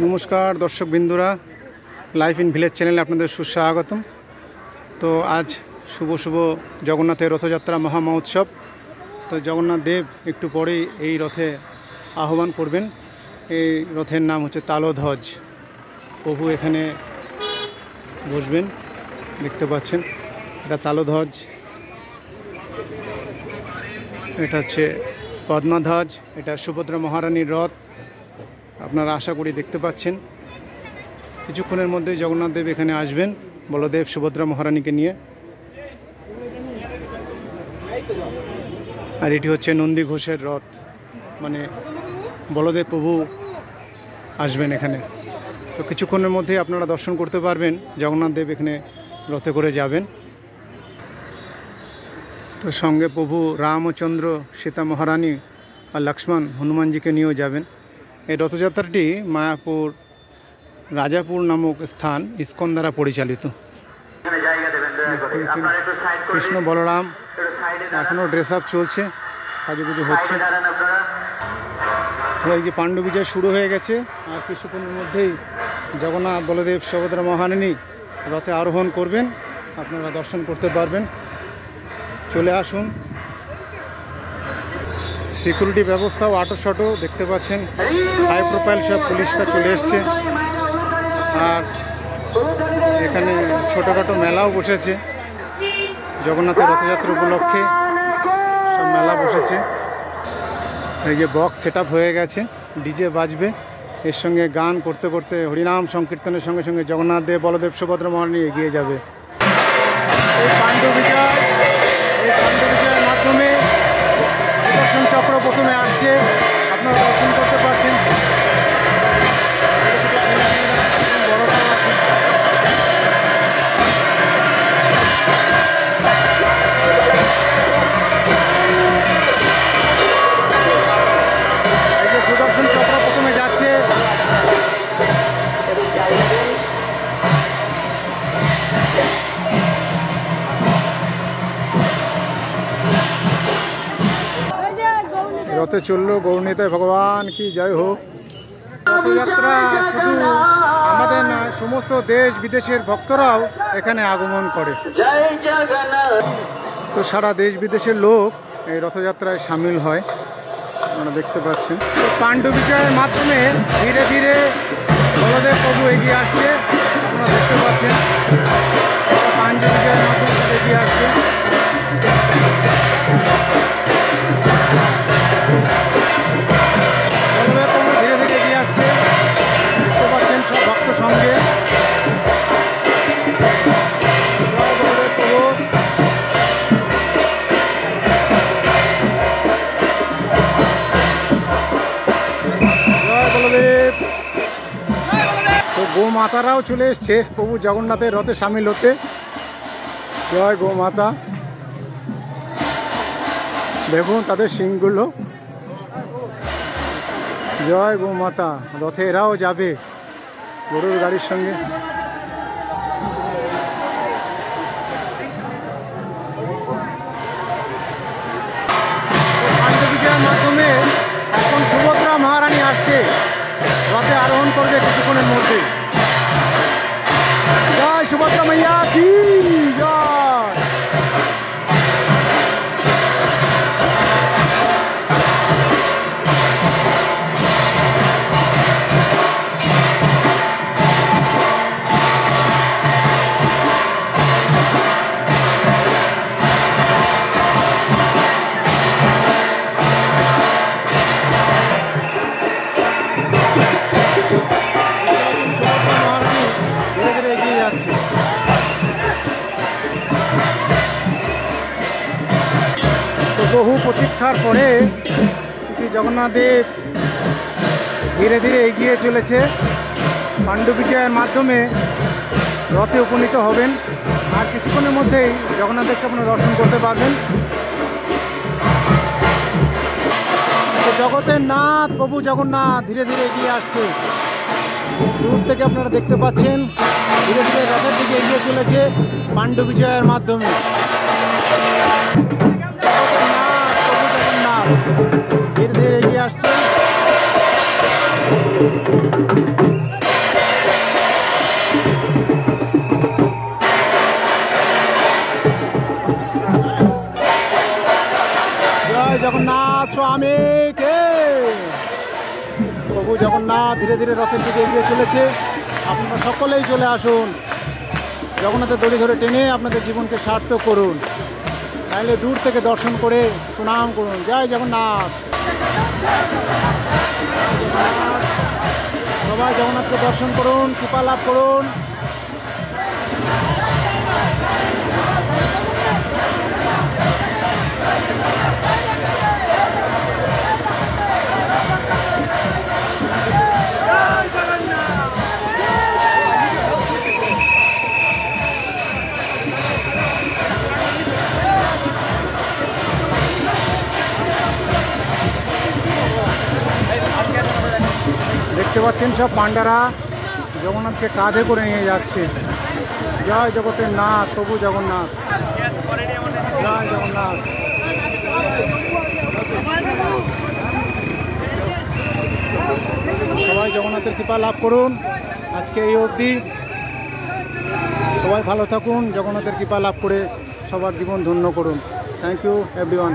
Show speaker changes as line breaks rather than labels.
নমস্কার দর্শক বিন্দুরা, life in village চ্যানেলে আপনাদের সুস্বাগতম। তো আজ শুভ জগন্নাথের রথযাত্রা মহা মহোৎসব। তো জগন্নাথ দেব একটু পরেই এই রথে আহ্বান করবেন। এই রথের নাম হচ্ছে তালধ্বজ। প্রভু এখানে বসবেন, দেখতে পাচ্ছেন এটা তালধ্বজ। এটা হচ্ছে পদ্মধ্বজ, এটা সুভদ্রা মহারানীর রথ। আপনারা আশা করি দেখতে পাচ্ছেন। কিছুক্ষণের মধ্যে জগন্নাথ দেব এখানে আসবেন বলদেব সুভদ্রা মহারানীকে নিয়ে। আর এটি হচ্ছে নন্দী ঘোষের রথ, মানে বলদেব প্রভু আসবেন এখানে। তো কিছুক্ষণের মধ্যে আপনারা দর্শন করতে পারবেন জগন্নাথ দেব এখানে রথে করে যাবেন। তো সঙ্গে প্রভু রামচন্দ্র, সীতা মহারানী আর লক্ষ্মণ হনুমানজিকে নিয়েও যাবেন। এই রথযাত্রাটি মায়াপুর রাজাপুর নামক স্থান ইস্কন দ্বারা পরিচালিত। কৃষ্ণ বলরাম এখনও ড্রেস আপ চলছে, সাজুগুজু হচ্ছে। তো এই যে পাণ্ডু বিজয় শুরু হয়ে গেছে, আর কিছুক্ষণের মধ্যেই জগন্নাথ বলদেব সুভদ্রা মহারানী রথে আরোহণ করবেন। আপনারা দর্শন করতে পারবেন। চলে আসুন। সিকিউরিটি ব্যবস্থাও আটো দেখতে পাচ্ছেন। হাই প্রোফাইল সব পুলিশরা চলে এসছে। আর এখানে ছোটোখাটো মেলাও বসেছে জগন্নাথের রথযাত্রা উপলক্ষে, সব মেলা বসেছে। এই যে বক্স সেট আপ হয়ে গেছে, ডিজে বাজবে, এর সঙ্গে গান করতে করতে হরিনাম সংকীর্তনের সঙ্গে সঙ্গে জগন্নাথ দেব বলদেব সুভদ্রা মহারানী এগিয়ে যাবে। এই পাণ্ডু বিজয়ের মাধ্যমে সুদর্শন চক্র প্রথমে আসছে, আপনারা দর্শন করতে পারছেন। এই যে সুদর্শন চক্র প্রথমে যাচ্ছে। রথে চললো গৌরনীতায় ভগবান কি জয় হোক। রথযাত্রা শুধু আমাদের নয়, সমস্ত দেশ বিদেশের ভক্তরাও এখানে আগমন করে। তো সারা দেশ বিদেশের লোক এই রথযাত্রায় সামিল হয়, আপনারা দেখতে পাচ্ছেন। তো পাণ্ডু বিজয়ের মাধ্যমে ধীরে ধীরে বলদেব প্রভু এগিয়ে আসছে, আপনারা দেখতে পাচ্ছেন। পাণ্ডু বিজয়ের মাধ্যমে এগিয়ে আসছে। ধীরে ধীরে এগিয়ে আসছে, দেখতে পাচ্ছেন সব ভক্ত সঙ্গে। জয় বলদেব। তো গো মাতারাও চলে এসছে প্রভু জগন্নাথের রথে সামিল হতে। জয় গো মাতা। দেখুন তাদের সিংগুলো। জয় গো মাতা। রথে এরাও যাবে গরুর গাড়ির সঙ্গে। পাণ্ডু বিজয়ের মাধ্যমে এখন সুভদ্রা মহারানী আসছে, রথে আরোহণ করবে কিছুক্ষণের মধ্যে। জয় সুভদ্রা মাইয়া কি জয়। বহু প্রতীক্ষার পরে শ্রী জগন্নাথ দেব ধীরে ধীরে এগিয়ে চলেছে। পাণ্ডু বিজয়ের মাধ্যমে রথে উপনীত হবেন। আর কিছুক্ষণের মধ্যেই জগন্নাথ দেবকে আপনারা দর্শন করতে পারবেন। জগতের নাথ প্রভু জগন্নাথ ধীরে ধীরে এগিয়ে আসছে। দূর থেকে আপনারা দেখতে পাচ্ছেন ধীরে ধীরে রথের দিকে এগিয়ে চলেছে পাণ্ডু বিজয়ের মাধ্যমে। ধীরে ধীরে এগিয়ে আসছে। জগন্নাথ ধীরে ধীরে রথের দিকে এগিয়ে চলেছে। আপনারা সকলেই চলে আসুন, জগন্নাথের দড়ি ধরে টেনে আপনাদের জীবনকে সার্থক করুন। তাহলে দূর থেকে দর্শন করে প্রণাম করুন। জয় জগন্নাথ। সবাই জগন্নাথকে দর্শন করুন, কৃপা লাভ করুন। দেখতে পাচ্ছেন সব পান্ডারা জগন্নাথকে কাঁধে করে নিয়ে যাচ্ছে। জয় জগতের নাথ প্রভু জগন্নাথ, জয় জগন্নাথ। সবাই জগন্নাথের কৃপা লাভ করুন। আজকে এই অবধি, সবাই ভালো থাকুন, জগন্নাথের কৃপা লাভ করে সবার জীবন ধন্য করুন। Thank you everyone.